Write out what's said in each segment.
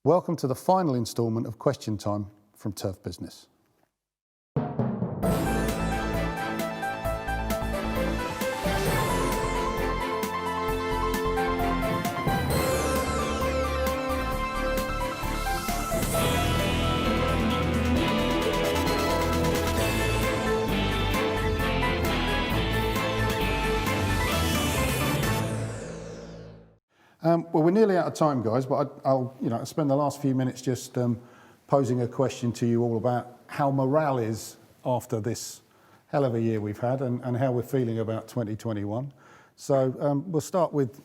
Welcome to the final instalment of Question Time from Turf Business. Well, we're nearly out of time, guys, but I'll spend the last few minutes just posing a question to you all about how morale is after this hell of a year we've had and how we're feeling about 2021. So we'll start with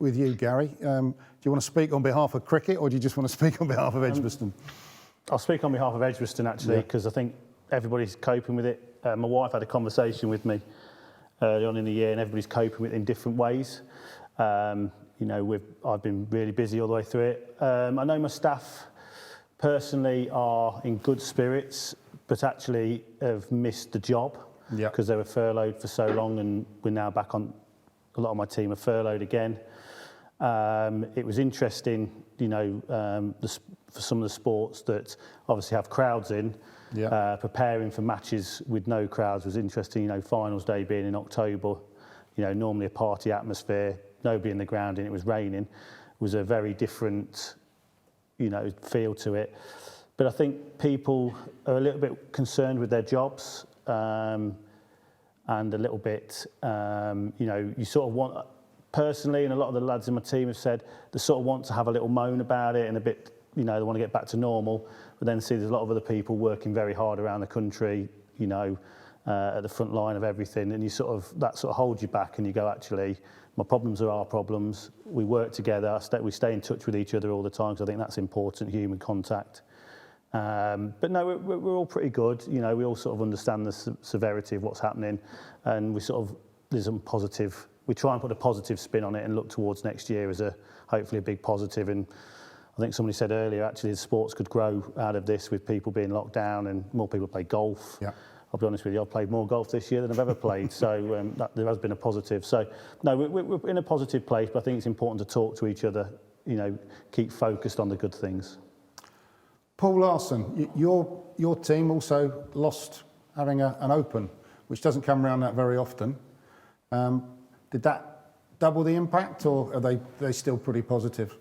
you, Gary. Do you want to speak on behalf of cricket, or do you just want to speak on behalf of Edgbaston? I'll speak on behalf of Edgbaston, actually, because I think everybody's coping with it. My wife had a conversation with me early on in the year, and everybody's coping with it in different ways. I've been really busy all the way through it. I know my staff personally are in good spirits, but actually have missed the job because they were furloughed for so long, and we're now back on. A lot of my team are furloughed again. It was interesting, for some of the sports that obviously have crowds in, preparing for matches with no crowds was interesting. Finals day being in October, normally a party atmosphere, nobody in the ground and it was raining, was a very different, feel to it. But I think people are a little bit concerned with their jobs, and a little bit, you sort of want, personally, and a lot of the lads in my team have said, they sort of want to have a little moan about it and a bit, they want to get back to normal, but then see there's a lot of other people working very hard around the country, at the front line of everything, and that sort of holds you back, and you go, actually, my problems are our problems. We work together. We stay in touch with each other all the time, because I think that's important, human contact. But no, we're all pretty good. We all sort of understand the severity of what's happening, and there's some positive. We try and put a positive spin on it and look towards next year as hopefully a big positive. And I think somebody said earlier, actually, the sports could grow out of this with people being locked down and more people play golf. Yeah. I'll be honest with you, I've played more golf this year than I've ever played, so there has been a positive. So, no, we're in a positive place, but I think it's important to talk to each other, keep focused on the good things. Paul Larson, your team also lost having an open, which doesn't come around that very often. Did that double the impact, or are they still pretty positive?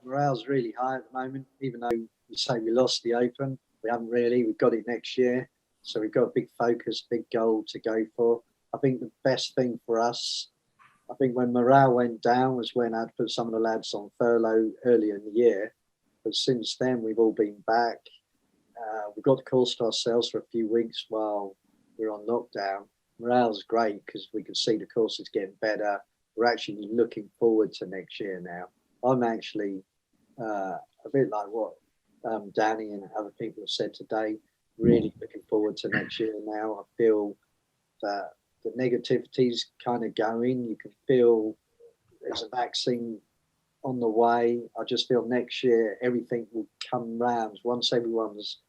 Morale's really high at the moment, even though you say we lost the open. We haven't really, we've got it next year. So we've got a big focus, big goal to go for. I think the best thing for us, I think when morale went down was when I'd put some of the lads on furlough earlier in the year. But since then, we've all been back. We've got the course to ourselves for a few weeks while we're on lockdown. Morale's great because we can see the course is getting better. We're actually looking forward to next year now. I'm actually a bit like what Danny and other people have said today, really looking forward to next year now. I feel that the negativity's kind of going. You can feel there's a vaccine on the way. I just feel next year everything will come round once everyone's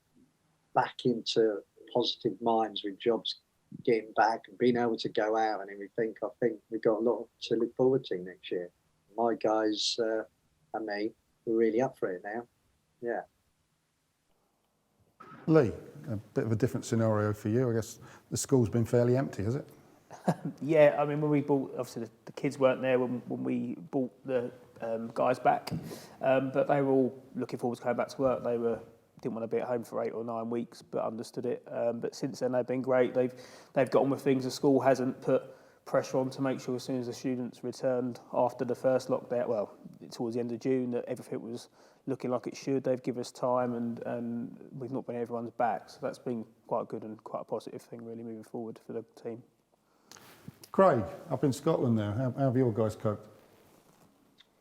back into positive minds with jobs getting back and being able to go out and everything. I think we've got a lot to look forward to next year. My guys and me, we're really up for it now. Yeah. Lee, a bit of a different scenario for you. I guess the school's been fairly empty, has it? Yeah, I mean, when we bought, obviously the kids weren't there when we bought the guys back, but they were all looking forward to going back to work. They didn't want to be at home for 8 or 9 weeks, but understood it. But since then, they've been great. They've got on with things. The school hasn't put pressure on to make sure as soon as the students returned after the first lockdown, well, towards the end of June, that everything was looking like it should. They've given us time, and we've not been everyone's back, so that's been quite good and quite a positive thing really moving forward for the team. Craig, up in Scotland there, how have your guys coped?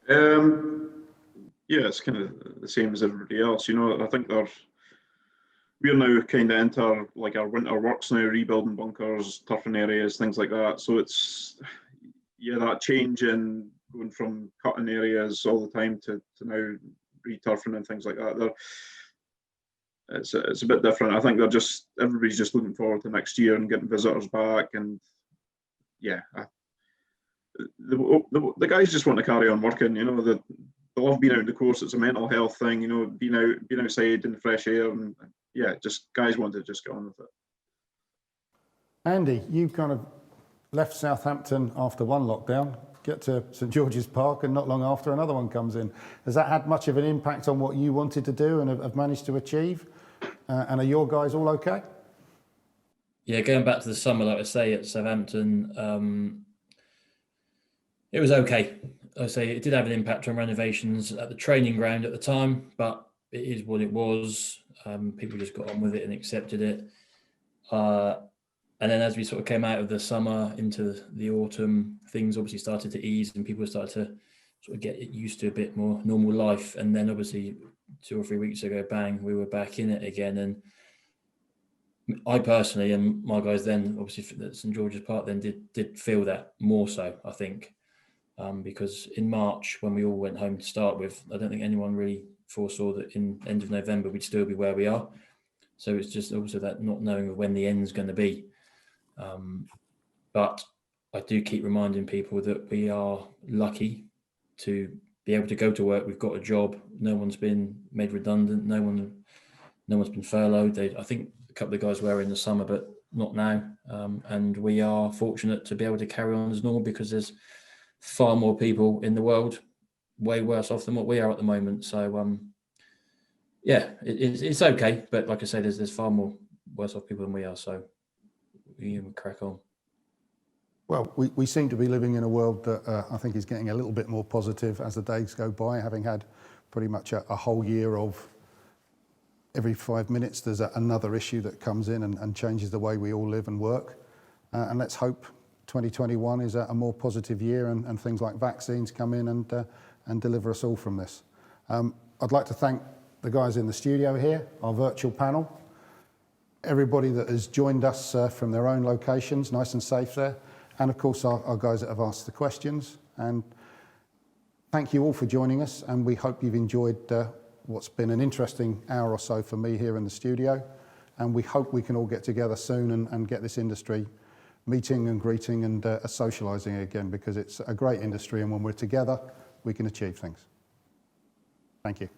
Yeah, it's kind of the same as everybody else. I think we're now kind of into our winter works now, rebuilding bunkers, turfing areas, things like that. So it's, that change in going from cutting areas all the time to now returfing and things like that. It's a bit different. I think everybody's just looking forward to next year and getting visitors back. And yeah, the guys just want to carry on working. they love being out in the course. It's a mental health thing, you know, being outside in the fresh air, and yeah, just guys want to just get on with it. Andy, you kind of left Southampton after one lockdown, get to St George's Park, and not long after another one comes in. Has that had much of an impact on what you wanted to do and have managed to achieve? And are your guys all okay? Yeah, going back to the summer, like I say, at Southampton, it was okay. I say it did have an impact on renovations at the training ground at the time, but it is what it was. People just got on with it and accepted it. And then as we sort of came out of the summer into the autumn, things obviously started to ease and people started to sort of get used to a bit more normal life. And then obviously 2 or 3 weeks ago, bang, we were back in it again. And I personally, and my guys then, obviously at St George's Park then did feel that more so, I think, because in March, when we all went home to start with, I don't think anyone really foresaw that in end of November, we'd still be where we are. So it's just also that not knowing of when the end's going to be. But I do keep reminding people that we are lucky to be able to go to work. We've got a job. No one's been made redundant. No one's been furloughed. I think a couple of guys were in the summer, but not now. And we are fortunate to be able to carry on as normal because there's far more people in the world way worse off than what we are at the moment. So, yeah, it's okay. But like I say, there's far more worse off people than we are. So we crack on. Well, we seem to be living in a world that I think is getting a little bit more positive as the days go by, having had pretty much a whole year of every 5 minutes there's another issue that comes in and changes the way we all live and work. And let's hope 2021 is a more positive year and things like vaccines come in and deliver us all from this. I'd like to thank the guys in the studio here, our virtual panel, everybody that has joined us from their own locations, nice and safe there, and of course our guys that have asked the questions. And thank you all for joining us, and we hope you've enjoyed what's been an interesting hour or so for me here in the studio, and we hope we can all get together soon and get this industry meeting and greeting and socialising again, because it's a great industry, and when we're together we can achieve things. Thank you.